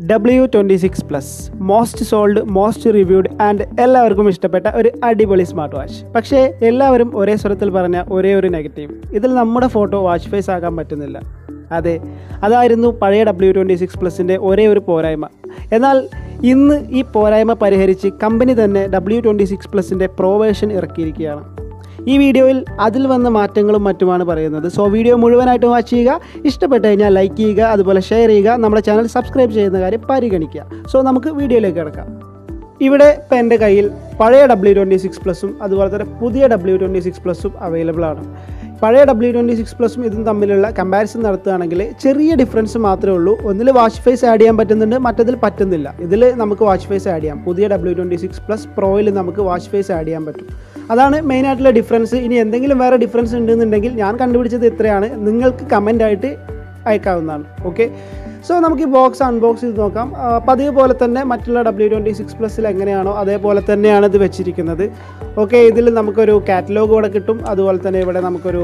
W26 Plus most sold, most reviewed and എല്ലാവർക്കും ഇഷ്ടപ്പെട്ട ഒരു അടിപൊളി സ്മാർട്ട് വാച്ച്. പക്ഷേ എല്ലാവരും ഒരേ സ്വരത്തിൽ പറഞ്ഞ ഒരേ ഒരു നെഗറ്റീവ്, ഇതിൽ നമ്മുടെ ഫോട്ടോ വാച്ച് ഫേസ് ആക്കാൻ പറ്റുന്നില്ല. അതെ, അതായിരുന്നു പഴയ W26 Plusൻ്റെ ഒരേ ഒരു പോരായ്മ. എന്നാൽ ഇന്ന് ഈ പോരായ്മ പരിഹരിച്ച് കമ്പനി തന്നെ W26 Plusൻ്റെ പ്രോ വേർഷൻ ഇറക്കിയിരിക്കുകയാണ്. ഈ വീഡിയോയിൽ അതിൽ വന്ന മാറ്റങ്ങളും മറ്റുമാണ് പറയുന്നത്. സോ വീഡിയോ മുഴുവനായിട്ട് വാച്ച് ചെയ്യുക. ഇഷ്ടപ്പെട്ട് കഴിഞ്ഞാൽ ലൈക്ക് ചെയ്യുക, അതുപോലെ ഷെയർ ചെയ്യുക, നമ്മുടെ ചാനൽ സബ്സ്ക്രൈബ് ചെയ്യുന്ന കാര്യം പരിഗണിക്കുക. സോ നമുക്ക് വീഡിയോയിലേക്ക് കിടക്കാം. ഇവിടെ ഇപ്പം എൻ്റെ കയ്യിൽ പഴയ W26 Plusഉം അതുപോലെ തന്നെ പുതിയ W26 Plusഉം അവൈലബിൾ ആണ്. പഴയ W26 Plusഉം ഇതും തമ്മിലുള്ള കമ്പാരിസൺ നടത്തുകയാണെങ്കിൽ ചെറിയ ഡിഫറൻസ് മാത്രമേ ഉള്ളൂ. ഒന്നിൽ വാച്ച് ഫേസ് ആഡ് ചെയ്യാൻ പറ്റുന്നുണ്ട്, മറ്റതിൽ പറ്റുന്നില്ല. ഇതിൽ നമുക്ക് വാച്ച് ഫേസ് ആഡ് ചെയ്യാം. പുതിയ W26 Plus പ്രോയിൽ നമുക്ക് വാച്ച് ഫേസ് ആഡ് ചെയ്യാൻ പറ്റും. അതാണ് മെയിനായിട്ടുള്ള ഡിഫറൻസ്. ഇനി എന്തെങ്കിലും വേറെ ഡിഫറൻസ് ഉണ്ടെന്നുണ്ടെങ്കിൽ ഞാൻ കണ്ടുപിടിച്ചത് ഇത്രയാണ്, നിങ്ങൾക്ക് കമൻ്റായിട്ട് അയക്കാവുന്നതാണ്. ഓക്കെ, സോ നമുക്ക് ഈ ബോക്സ് അൺബോക്സ് ചെയ്ത് നോക്കാം. പതിവ് പോലെ തന്നെ മറ്റുള്ള W26 Plusൽ എങ്ങനെയാണോ അതേപോലെ തന്നെയാണ് ഇത് വെച്ചിരിക്കുന്നത്. ഓക്കെ, ഇതിൽ നമുക്കൊരു കാറ്റലോഗ് ഇവിടെ കിട്ടും. അതുപോലെ തന്നെ ഇവിടെ നമുക്കൊരു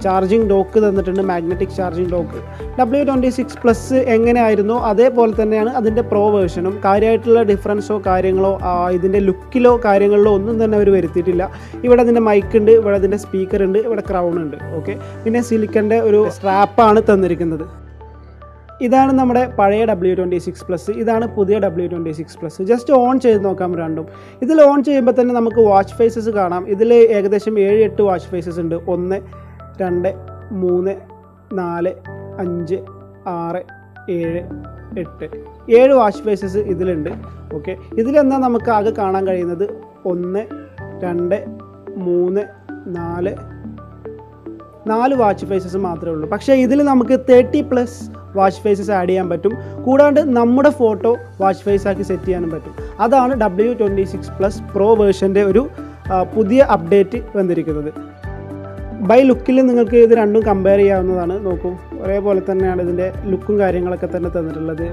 ചാർജിങ് ഡോക്ക് തന്നിട്ടുണ്ട്, magnetic charging dock. W26 Plus എങ്ങനെയായിരുന്നോ അതേപോലെ തന്നെയാണ് അതിൻ്റെ പ്രോ വേർഷനും. കാര്യമായിട്ടുള്ള ഡിഫറൻസോ കാര്യങ്ങളോ ഇതിൻ്റെ ലുക്കിലോ കാര്യങ്ങളിലോ ഒന്നും തന്നെ അവർ വരുത്തിയിട്ടില്ല. ഇവിടെ അതിൻ്റെ മൈക്ക് ഉണ്ട്, ഇവിടെ അതിൻ്റെ സ്പീക്കർ ഉണ്ട്, ഇവിടെ ക്രൗൺ ഉണ്ട്. ഓക്കെ, പിന്നെ സിലിക്കൻ്റെ ഒരു സ്ട്രാപ്പാണ് തന്നിരിക്കുന്നത്. ഇതാണ് നമ്മുടെ പഴയ W26 Plus, ഇതാണ് പുതിയ W26 Plus. ജസ്റ്റ് ഓൺ ചെയ്ത് നോക്കാം രണ്ടും. ഇതിൽ ഓൺ ചെയ്യുമ്പോൾ തന്നെ നമുക്ക് വാച്ച് ഫേസസ് കാണാം. ഇതിൽ ഏകദേശം 7-8 വാച്ച് ഫേസസ് ഉണ്ട്. 1, 2, 3, 4, 5, 6, 7, 8 7 വാച്ച് ഫേസസ് ഇതിലുണ്ട്. ഓക്കെ, ഇതിലെന്നാൽ നമുക്ക് ആകെ കാണാൻ കഴിയുന്നത് 1, 2, 3, 4 വാച്ച് ഫേസസ് മാത്രമേ ഉള്ളൂ. പക്ഷേ ഇതിൽ നമുക്ക് 30+ വാച്ച് ഫേസസ് ആഡ് ചെയ്യാൻ പറ്റും. കൂടാണ്ട് നമ്മുടെ ഫോട്ടോ വാച്ച് ഫേസ് ആക്കി സെറ്റ് ചെയ്യാനും പറ്റും. അതാണ് W26 Plus പ്രോ വേർഷൻ്റെ ഒരു പുതിയ അപ്ഡേറ്റ് വന്നിരിക്കുന്നത്. ബൈ ലുക്കിൽ നിങ്ങൾക്ക് ഇത് രണ്ടും കമ്പയർ ചെയ്യാവുന്നതാണ്. നോക്കൂ, ഒരേപോലെ തന്നെയാണ് ഇതിൻ്റെ ലുക്കും കാര്യങ്ങളൊക്കെ തന്നെ തന്നിട്ടുള്ളത്.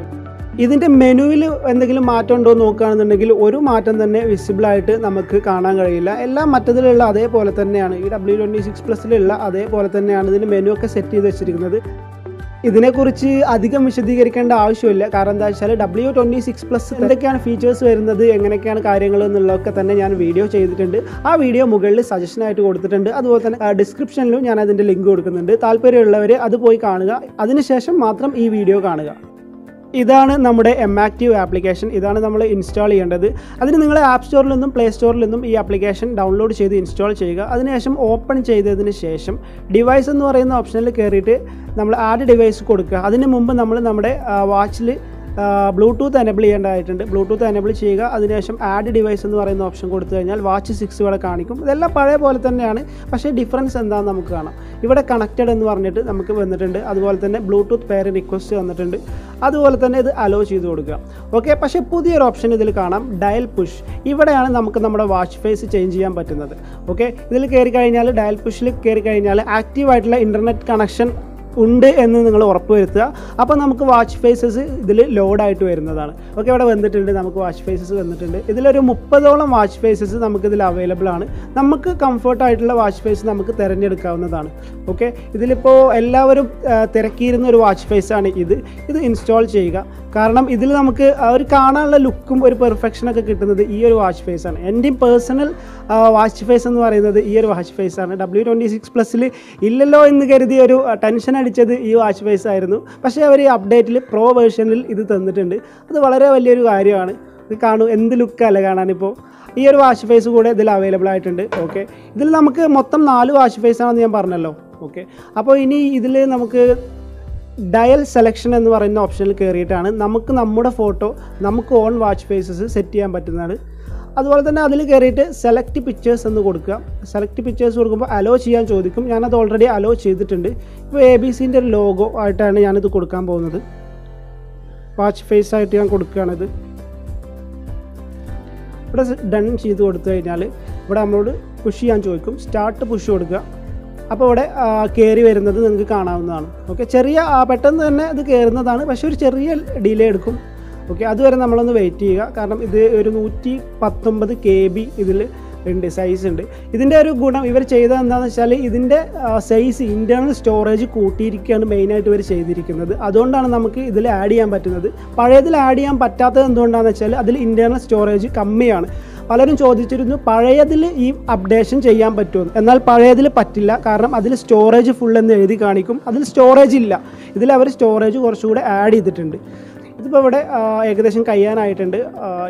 ഇതിൻ്റെ മെനുവിൽ എന്തെങ്കിലും മാറ്റം ഉണ്ടോ എന്ന് നോക്കുകയാണെന്നുണ്ടെങ്കിൽ ഒരു മാറ്റം തന്നെ വിസിബിളായിട്ട് നമുക്ക് കാണാൻ കഴിയില്ല. എല്ലാം മറ്റതിലുള്ള അതേപോലെ തന്നെയാണ്. ഈ W26 Plusലുള്ള അതേപോലെ തന്നെയാണ് ഇതിൻ്റെ മെനു ഒക്കെ സെറ്റ് ചെയ്ത് വെച്ചിരിക്കുന്നത്. ഇതിനെക്കുറിച്ച് അധികം വിശദീകരിക്കേണ്ട ആവശ്യമില്ല. കാരണം എന്താ വെച്ചാൽ W26 Plus എന്തൊക്കെയാണ് ഫീച്ചേഴ്സ് വരുന്നത്, എങ്ങനെയൊക്കെയാണ് കാര്യങ്ങൾ എന്നുള്ളതൊക്കെ തന്നെ ഞാൻ വീഡിയോ ചെയ്തിട്ടുണ്ട്. ആ വീഡിയോ മുകളിൽ സജഷനായിട്ട് കൊടുത്തിട്ടുണ്ട്. അതുപോലെ തന്നെ ഡിസ്ക്രിപ്ഷനിലും ഞാൻ അതിൻ്റെ ലിങ്ക് കൊടുക്കുന്നുണ്ട്. താല്പര്യമുള്ളവർ അത് പോയി കാണുക. അതിനുശേഷം മാത്രം ഈ വീഡിയോ കാണുക. ഇതാണ് നമ്മുടെ M-Active ആപ്ലിക്കേഷൻ. ഇതാണ് നമ്മൾ ഇൻസ്റ്റാൾ ചെയ്യേണ്ടത്. അതിന് നിങ്ങൾ ആപ്പ് സ്റ്റോറിൽ നിന്നും പ്ലേ സ്റ്റോറിൽ നിന്നും ഈ ആപ്ലിക്കേഷൻ ഡൗൺലോഡ് ചെയ്ത് ഇൻസ്റ്റാൾ ചെയ്യുക. അതിനുശേഷം ഓപ്പൺ ചെയ്തതിന് ശേഷം ഡിവൈസ് എന്ന് പറയുന്ന ഓപ്ഷനിൽ കയറിയിട്ട് നമ്മൾ ആഡ് ഡിവൈസ് കൊടുക്കുക. അതിന് മുമ്പ് നമ്മൾ നമ്മുടെ വാച്ചിൽ ബ്ലൂടൂത്ത് എനേബിൾ ചെയ്യേണ്ടതായിട്ടുണ്ട്. ബ്ലൂടൂത്ത് എനേബിൾ ചെയ്യുക. അതിനുശേഷം ആഡ് ഡിവൈസ് എന്ന് പറയുന്ന ഓപ്ഷൻ കൊടുത്തു കഴിഞ്ഞാൽ വാച്ച് 6 ഇവിടെ കാണിക്കും. ഇതെല്ലാം പഴയ പോലെ തന്നെയാണ്, പക്ഷേ ഡിഫറൻസ് എന്താണെന്ന് നമുക്ക് കാണാം. ഇവിടെ കണക്റ്റഡ് എന്ന് പറഞ്ഞിട്ട് നമുക്ക് വന്നിട്ടുണ്ട്. അതുപോലെ തന്നെ ബ്ലൂടൂത്ത് പെയർ റിക്വസ്റ്റ് വന്നിട്ടുണ്ട്. അതുപോലെ തന്നെ ഇത് അലോ ചെയ്ത് കൊടുക്കുക. ഓക്കെ, പക്ഷേ പുതിയൊരു ഓപ്ഷൻ ഇതിൽ കാണാം, ഡയൽ പുഷ്. ഇവിടെയാണ് നമുക്ക് നമ്മുടെ വാച്ച് ഫേസ് ചേഞ്ച് ചെയ്യാൻ പറ്റുന്നത്. ഓക്കെ, ഇതിൽ കയറി കഴിഞ്ഞാൽ ഡയൽ പുഷിൽ കയറി കഴിഞ്ഞാൽ ആക്റ്റീവായിട്ടുള്ള ഇൻ്റർനെറ്റ് കണക്ഷൻ ഉണ്ട് എന്ന് നിങ്ങൾ ഉറപ്പുവരുത്തുക. അപ്പോൾ നമുക്ക് വാച്ച് ഫേസസ് ഇതിൽ ലോഡായിട്ട് വരുന്നതാണ്. ഓക്കെ, ഇവിടെ വന്നിട്ടുണ്ട്, നമുക്ക് വാച്ച് ഫേസസ് വന്നിട്ടുണ്ട്. ഇതിലൊരു 30ഓളം വാച്ച് ഫേസസ് നമുക്കിതിൽ അവൈലബിൾ ആണ്. നമുക്ക് കംഫർട്ടായിട്ടുള്ള വാച്ച് ഫേസ് നമുക്ക് തിരഞ്ഞെടുക്കാവുന്നതാണ്. ഓക്കെ, ഇതിലിപ്പോൾ എല്ലാവരും തിരക്കിയിരുന്ന ഒരു വാച്ച് ഫേസാണ് ഇത് ഇൻസ്റ്റാൾ ചെയ്യുക. കാരണം ഇതിൽ നമുക്ക് ഒരു കാണാനുള്ള ലുക്കും ഒരു പെർഫെക്ഷനൊക്കെ കിട്ടുന്നത് ഈ ഒരു വാച്ച് ഫേസാണ്. എൻ്റെയും പേഴ്സണൽ വാച്ച് ഫേസ് എന്ന് പറയുന്നത് ഈ ഒരു വാച്ച് ഫേസാണ്. W26 Plusൽ ഇല്ലല്ലോ എന്ന് കരുതി ഒരു ടെൻഷൻ അടിച്ചത് ഈ വാച്ച് ഫേസ് ആയിരുന്നു. പക്ഷേ അവർ ഈ അപ്ഡേറ്റിൽ പ്രോ വേർഷനിൽ ഇത് തന്നിട്ടുണ്ട്. അത് വളരെ വലിയൊരു കാര്യമാണ്. ഇത് കാണൂ, എന്ത് ലുക്കല്ലേ കാണാനിപ്പോൾ. ഈ ഒരു വാച്ച് ഫേസ് കൂടെ ഇതിൽ അവൈലബിൾ ആയിട്ടുണ്ട്. ഓക്കെ, ഇതിൽ നമുക്ക് മൊത്തം 4 വാച്ച് ഫേസ് ആണെന്ന് ഞാൻ പറഞ്ഞല്ലോ. ഓക്കെ, അപ്പോൾ ഇനി ഇതിൽ നമുക്ക് ഡയൽ സെലക്ഷൻ എന്ന് പറയുന്ന ഓപ്ഷനിൽ കയറിയിട്ടാണ് നമുക്ക് നമ്മുടെ ഫോട്ടോ നമുക്ക് ഓൺ വാച്ച് ഫേസസ് സെറ്റ് ചെയ്യാൻ പറ്റുന്നതാണ്. അതുപോലെ തന്നെ അതിൽ കയറിയിട്ട് സെലക്ട് പിക്ചേഴ്സ് എന്ന് കൊടുക്കുക. സെലക്ട് പിക്ചേഴ്സ് കൊടുക്കുമ്പോൾ അലോ ചെയ്യാൻ ചോദിക്കും. ഞാനത് ഓൾറെഡി അലോ ചെയ്തിട്ടുണ്ട്. ഇപ്പോൾ ABCൻ്റെ ഒരു ലോഗോ ആയിട്ടാണ് ഞാനിത് കൊടുക്കാൻ പോകുന്നത്. വാച്ച് ഫേസ് ആയിട്ട് ഞാൻ കൊടുക്കുകയാണിത്. ഇവിടെ ഡൺ ചെയ്ത് കൊടുത്തു കഴിഞ്ഞാൽ ഇവിടെ നമ്മളോട് പുഷ് ചെയ്യാൻ ചോദിക്കും. സ്റ്റാർട്ട് പുഷ് കൊടുക്കുക. അപ്പോൾ ഇവിടെ കയറി വരുന്നത് നിങ്ങൾക്ക് കാണാവുന്നതാണ്. ഓക്കെ, ചെറിയ പെട്ടെന്ന് തന്നെ ഇത് കയറുന്നതാണ്, പക്ഷേ ഒരു ചെറിയ ഡിലേ എടുക്കും. ഓക്കെ, അതുവരെ നമ്മളൊന്ന് വെയിറ്റ് ചെയ്യുക. കാരണം ഇത് ഒരു 119 KB ഇതിൽ ഉണ്ട്, സൈസ് ഉണ്ട്. ഇതിൻ്റെ ഒരു ഗുണം ഇവർ ചെയ്തത് എന്താണെന്ന് വെച്ചാൽ ഇതിൻ്റെ സൈസ് ഇൻറ്റേർണൽ സ്റ്റോറേജ് കൂട്ടിയിരിക്കുകയാണ് മെയിനായിട്ട് ഇവർ ചെയ്തിരിക്കുന്നത്. അതുകൊണ്ടാണ് നമുക്ക് ഇതിൽ ആഡ് ചെയ്യാൻ പറ്റുന്നത്. പഴയതിൽ ആഡ് ചെയ്യാൻ പറ്റാത്തത് എന്തുകൊണ്ടാണെന്ന് വെച്ചാൽ അതിൽ ഇൻറ്റേർണൽ സ്റ്റോറേജ് കമ്മിയാണ്. പലരും ചോദിച്ചിരുന്നു പഴയതിൽ ഈ അപ്ഡേഷൻ ചെയ്യാൻ പറ്റുമോ, എന്നാൽ പഴയതിൽ പറ്റില്ല. കാരണം അതിൽ സ്റ്റോറേജ് ഫുൾ എന്ന് എഴുതി കാണിക്കും, അതിൽ സ്റ്റോറേജ് ഇല്ല. ഇതിൽ അവർ സ്റ്റോറേജ് കുറച്ചുകൂടെ ആഡ് ചെയ്തിട്ടുണ്ട്. ഇതിപ്പോൾ ഇവിടെ ഏകദേശം കഴിയാനായിട്ടുണ്ട്.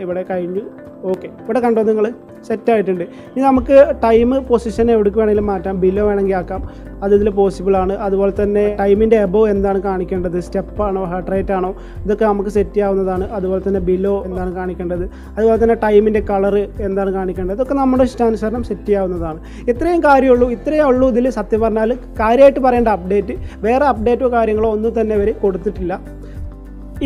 ഇവിടെ കഴിഞ്ഞു. ഓക്കെ, ഇവിടെ കണ്ടോ നിങ്ങൾ, സെറ്റായിട്ടുണ്ട്. ഇനി നമുക്ക് ടൈം പൊസിഷൻ എവിടേക്ക് വേണമെങ്കിലും മാറ്റാം, ബിലോ വേണമെങ്കിൽ ആക്കാം, അത് ഇതിൽ പോസിബിളാണ്. അതുപോലെ തന്നെ ടൈമിൻ്റെ എബോ എന്താണ് കാണിക്കേണ്ടത്, സ്റ്റെപ്പാണോ ഹാർട്ട് റേറ്റ് ആണോ, ഇതൊക്കെ നമുക്ക് സെറ്റ് ചെയ്യാവുന്നതാണ്. അതുപോലെ തന്നെ ബിലോ എന്താണ് കാണിക്കേണ്ടത്, അതുപോലെ തന്നെ ടൈമിൻ്റെ കളറ് എന്താണ് കാണിക്കേണ്ടത്, ഇതൊക്കെ നമ്മുടെ ഇഷ്ടാനുസരണം സെറ്റ് ചെയ്യാവുന്നതാണ്. ഇത്രയും കാര്യമുള്ളൂ. ഇത്രയേ ഉള്ളൂ ഇതിൽ. സത്യം പറഞ്ഞാൽ കാര്യമായിട്ട് പറയേണ്ട അപ്ഡേറ്റ്, വേറെ അപ്ഡേറ്റോ കാര്യങ്ങളോ ഒന്നും തന്നെ ഇവർ കൊടുത്തിട്ടില്ല.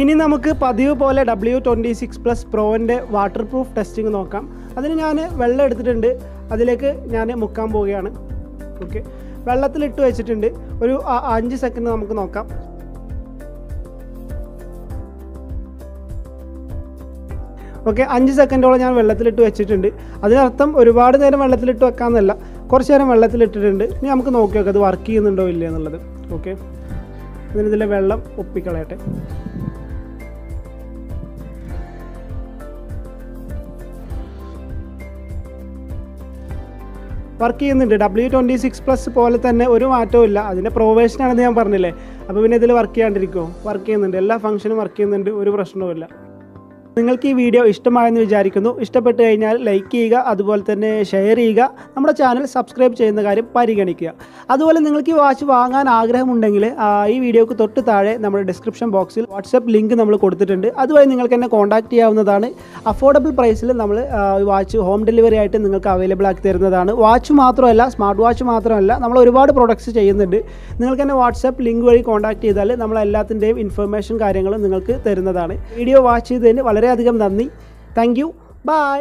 ഇനി നമുക്ക് പതിവ് പോലെ W26+ പ്രോൻ്റെ വാട്ടർ പ്രൂഫ് ടെസ്റ്റിംഗ് നോക്കാം. അതിന് ഞാൻ വെള്ളം എടുത്തിട്ടുണ്ട്, അതിലേക്ക് ഞാൻ മുക്കാൻ പോവുകയാണ്. ഓക്കെ, വെള്ളത്തിലിട്ട് വെച്ചിട്ടുണ്ട്. ഒരു 5 സെക്കൻഡ് നമുക്ക് നോക്കാം. ഓക്കെ, 5 സെക്കൻഡോളം ഞാൻ വെള്ളത്തിലിട്ട് വെച്ചിട്ടുണ്ട്. അതിനർത്ഥം ഒരുപാട് നേരം വെള്ളത്തിലിട്ട് വെക്കാമെന്നല്ല, കുറച്ച് നേരം വെള്ളത്തിലിട്ടിട്ടുണ്ട്. ഇനി നമുക്ക് നോക്കി നോക്കാം അത് വർക്ക് ചെയ്യുന്നുണ്ടോ ഇല്ല എന്നുള്ളത്. ഓക്കെ, ഇതിലെ വെള്ളം ഒപ്പിക്കളയട്ടെ. വർക്ക് ചെയ്യുന്നുണ്ട്. W26+ പോലെ തന്നെ ഒരു മാറ്റവും ഇല്ല. അതിൻ്റെ പ്രൊവേഷനാണെന്ന് ഞാൻ പറഞ്ഞില്ലേ. അപ്പോൾ പിന്നെ ഇതിൽ വർക്ക് ചെയ്യാണ്ടിരിക്കുമോ? വർക്ക് ചെയ്യുന്നുണ്ട്, എല്ലാ ഫംഗ്ഷനും വർക്ക് ചെയ്യുന്നുണ്ട്, ഒരു പ്രശ്നവുമില്ല. നിങ്ങൾക്ക് ഈ വീഡിയോ ഇഷ്ടമായെന്ന് വിചാരിക്കുന്നു. ഇഷ്ടപ്പെട്ട് കഴിഞ്ഞാൽ ലൈക്ക് ചെയ്യുക, അതുപോലെ തന്നെ ഷെയർ ചെയ്യുക, നമ്മുടെ ചാനൽ സബ്സ്ക്രൈബ് ചെയ്യുന്ന കാര്യം പരിഗണിക്കുക. അതുപോലെ നിങ്ങൾക്ക് ഈ വാച്ച് വാങ്ങാൻ ആഗ്രഹമുണ്ടെങ്കിൽ ഈ വീഡിയോക്ക് തൊട്ട് താഴെ നമ്മുടെ ഡിസ്ക്രിപ്ഷൻ ബോക്സിൽ വാട്സപ്പ് ലിങ്ക് നമ്മൾ കൊടുത്തിട്ടുണ്ട്. അതുവഴി നിങ്ങൾക്ക് എന്നെ കോൺടാക്ട് ചെയ്യാവുന്നതാണ്. അഫോർഡബിൾ പ്രൈസിൽ നമ്മൾ വാച്ച് ഹോം ഡെലിവറി ആയിട്ട് നിങ്ങൾക്ക് അവൈലബിൾ ആക്കി തരുന്നതാണ്. വാച്ച് മാത്രമല്ല, സ്മാർട്ട് വാച്ച് മാത്രമല്ല, നമ്മൾ ഒരുപാട് പ്രൊഡക്ട്സ് ചെയ്യുന്നുണ്ട്. നിങ്ങൾക്ക് എന്നെ വാട്സപ്പ് ലിങ്ക് വഴി കോൺടാക്ട് ചെയ്താൽ നമ്മൾ എല്ലാത്തിൻ്റെയും ഇൻഫർമേഷൻ കാര്യങ്ങളും നിങ്ങൾക്ക് തരുന്നതാണ്. വീഡിയോ വാച്ച് ചെയ്തതിന് വളരെയധികം നന്ദി. Thank you. ബൈ.